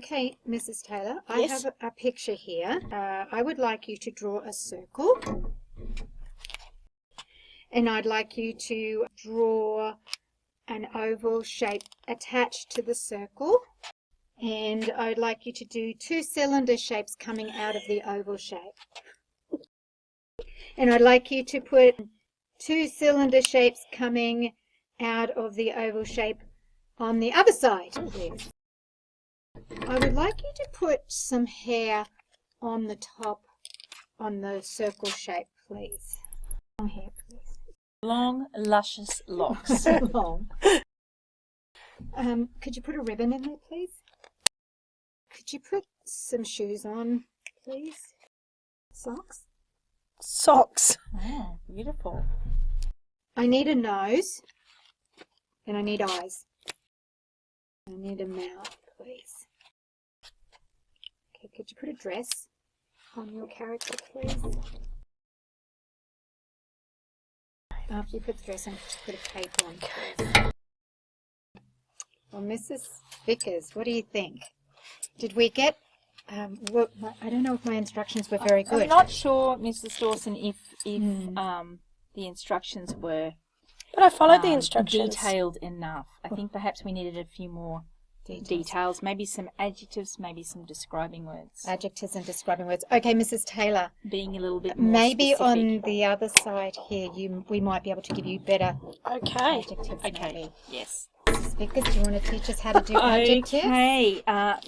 Okay, Mrs. Taylor, Yes. I have a picture here. I would like you to draw a circle. And I'd like you to draw an oval shape attached to the circle. And I'd like you to do 2 cylinder shapes coming out of the oval shape. And I'd like you to put 2 cylinder shapes coming out of the oval shape on the other side, please. I would like you to put some hair on the top, on the circle shape, please. Long hair, please. Long, luscious locks. Long. Could you put a ribbon in there, please? Could you put some shoes on, please? Socks? Socks. Oh, beautiful. I need a nose, and I need eyes. I need a mouth, please. Okay, could you put a dress on your character, please? After you put the dress on, put a cape on, please. Well, Mrs. Vickers, what do you think? Did we get... I don't know if my instructions were very good. I'm not sure, Mrs. Dawson, if the instructions were But I followed the instructions. detailed enough. I think perhaps we needed a few more details, maybe some adjectives, maybe some describing words. Adjectives and describing words. Okay, Mrs. Taylor. Being a little bit more Maybe specific. on the other side here, we might be able to give you better Okay. adjectives. Okay, Maybe. yes. Mrs. Vickers, do you want to teach us how to do adjectives? Okay,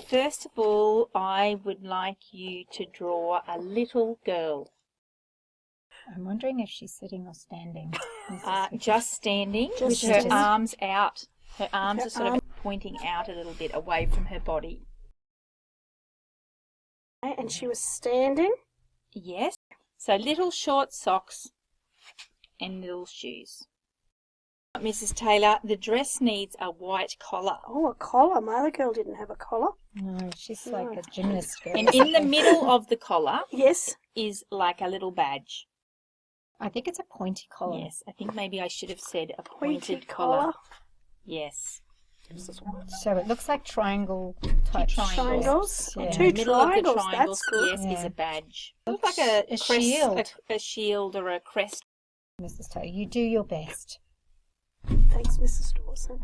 first of all, I would like you to draw a little girl. I'm wondering if she's sitting or standing. Just standing, Just with standing. her arms out. Her arms Her are sort of pointing out a little bit away from her body. And she was standing. Yes. So little short socks and little shoes. Mrs. Taylor, the dress needs a white collar. Oh, a collar. My other girl didn't have a collar. No, she's like a gymnast girl. And in the middle of the collar Yes. is like a little badge. I think it's a pointy collar. Yes, I think maybe I should have said a pointed collar. Yes. So it looks like triangle type Triangles. Yeah. In Two the middle of the triangles. triangles, That's good. yes, is Yeah. a badge. Looks like a A crest, shield. a shield or a crest. Mrs. Taylor, you do your best. Thanks, Mrs. Dawson.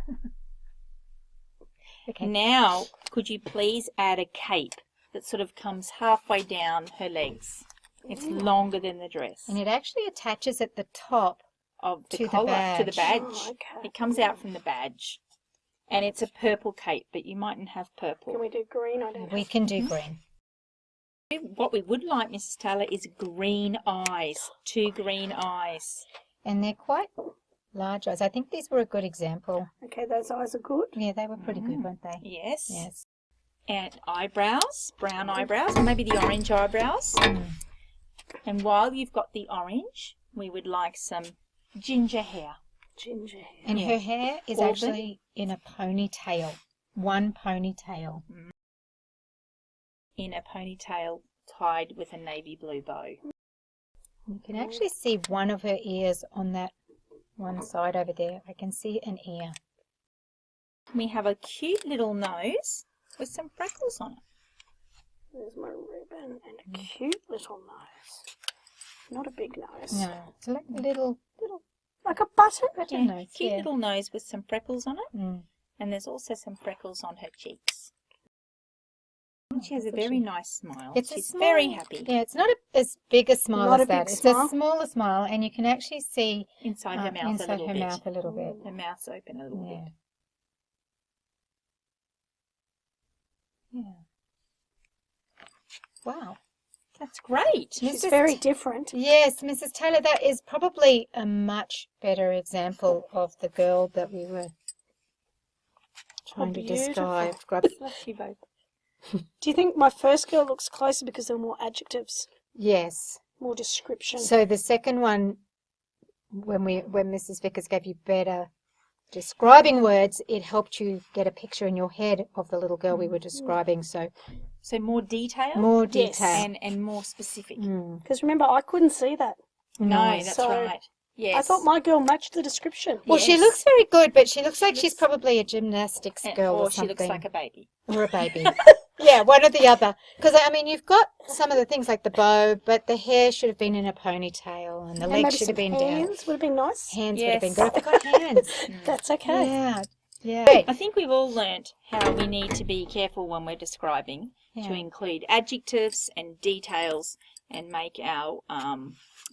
Okay. Now, could you please add a cape that sort of comes halfway down her legs? It's longer than the dress And it actually attaches at the top. of the to the collar to the badge. badge. Oh, okay. It comes out from the badge, and it's a purple cape, but you mightn't have purple. Can we do green? I don't We have. can do green. What we would like, Mrs. Taylor, is green eyes. 2 green eyes. And they're quite large eyes. I think these were a good example. Okay, those eyes are good. Yeah, they were pretty good, weren't they? Yes. Yes. And eyebrows, brown eyebrows, or maybe the orange eyebrows. And while you've got the orange, we would like some ginger hair. Ginger hair. And Yeah. her hair is Auburn. actually in a ponytail. One ponytail. In a ponytail tied with a navy blue bow. You can actually see one of her ears on that one side over there. I can see an ear. We have a cute little nose with some freckles on it. There's my ribbon and a cute little nose. Not a big nose. No, it's like a little Like a button. nose. Cute Yeah. little nose with some freckles on it. Mm. And there's also some freckles on her cheeks. And she has a very nice smile. It's a She's small, very happy Yeah, it's not as big a smile Not as a big that. It's smile. a smaller smile, and you can actually see inside her mouth inside a little her bit. mouth a little bit. Her mouth's open a little Yeah. bit. Yeah. Wow. That's great. She's Mrs. very different. Yes, Mrs. Taylor, that is probably a much better example of the girl that we were trying to describe. Bless you both. Do you think my first girl looks closer because there were more adjectives, Yes. more description? So the second one, when Mrs. Vickers gave you better describing words, it helped you get a picture in your head of the little girl we were describing. So So more detail more Yes. detail. and more specific. Because remember, I couldn't see that. No, that's So, right. Yes. I thought my girl matched the description. Well, she Yes. looks very good, but she looks like she's probably a gymnastics girl or or she something. looks like a baby. or a baby. Yeah, one or the other. Because, I mean, you've got some of the things like the bow, but the hair should have been in a ponytail and the legs maybe should have some been down. hands would have been nice. Hands Yes. would have been good if it got hands. That's okay. Yeah. Yeah. I think we've all learnt how we need to be careful when we're describing to include adjectives and details and make our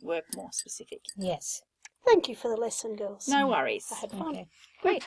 work more specific. Yes. Thank you for the lesson, girls. No worries. I had fun. Okay. Great.